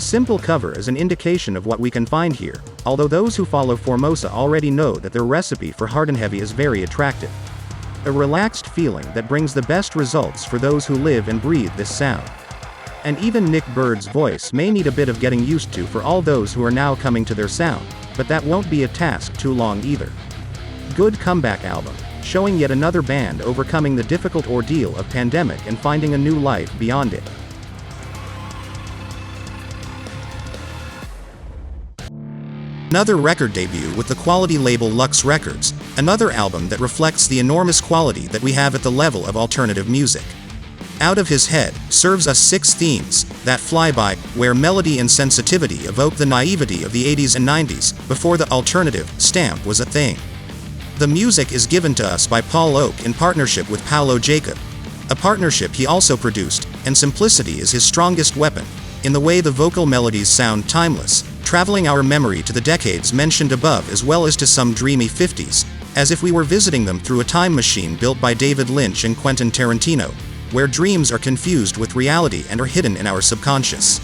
simple cover is an indication of what we can find here, although those who follow Formosa already know that their recipe for hard and heavy is very attractive. A relaxed feeling that brings the best results for those who live and breathe this sound. And even Nick Bird's voice may need a bit of getting used to for all those who are now coming to their sound, but that won't be a task too long either. Good comeback album, showing yet another band overcoming the difficult ordeal of pandemic and finding a new life beyond it. Another record debut with the quality label Lux Records, another album that reflects the enormous quality that we have at the level of alternative music. Out of His Head serves us 6 themes that fly by, where melody and sensitivity evoke the naivety of the 80s and 90s, before the alternative stamp was a thing. The music is given to us by Paul Oak in partnership with Paolo Jacob, a partnership he also produced, and simplicity is his strongest weapon, in the way the vocal melodies sound timeless, traveling our memory to the decades mentioned above as well as to some dreamy 50s, as if we were visiting them through a time machine built by David Lynch and Quentin Tarantino, where dreams are confused with reality and are hidden in our subconscious.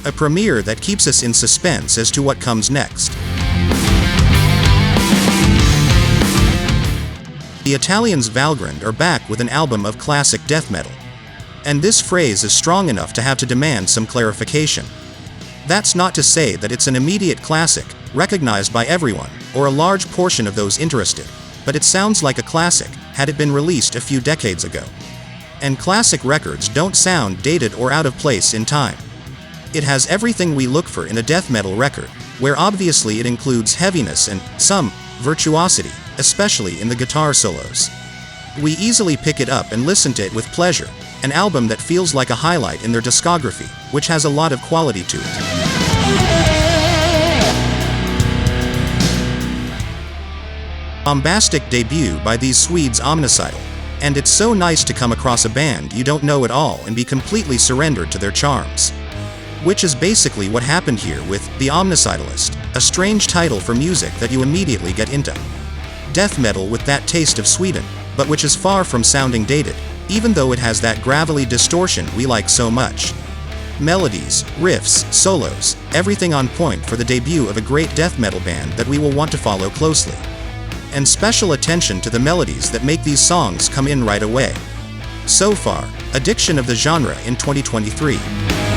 A premiere that keeps us in suspense as to what comes next. The Italians Valgrind are back with an album of classic death metal. And this phrase is strong enough to have to demand some clarification. That's not to say that it's an immediate classic, recognized by everyone, or a large portion of those interested, but it sounds like a classic, had it been released a few decades ago. And classic records don't sound dated or out of place in time. It has everything we look for in a death metal record, where obviously it includes heaviness and some virtuosity, especially in the guitar solos. We easily pick it up and listen to it with pleasure, an album that feels like a highlight in their discography, which has a lot of quality to it. Bombastic debut by these Swedes Omnicidal, and it's so nice to come across a band you don't know at all and be completely surrendered to their charms. Which is basically what happened here with The Omnicidalist, a strange title for music that you immediately get into. Death metal with that taste of Sweden, but which is far from sounding dated, even though it has that gravelly distortion we like so much. Melodies, riffs, solos, everything on point for the debut of a great death metal band that we will want to follow closely. And special attention to the melodies that make these songs come in right away. So far, addiction of the genre in 2023.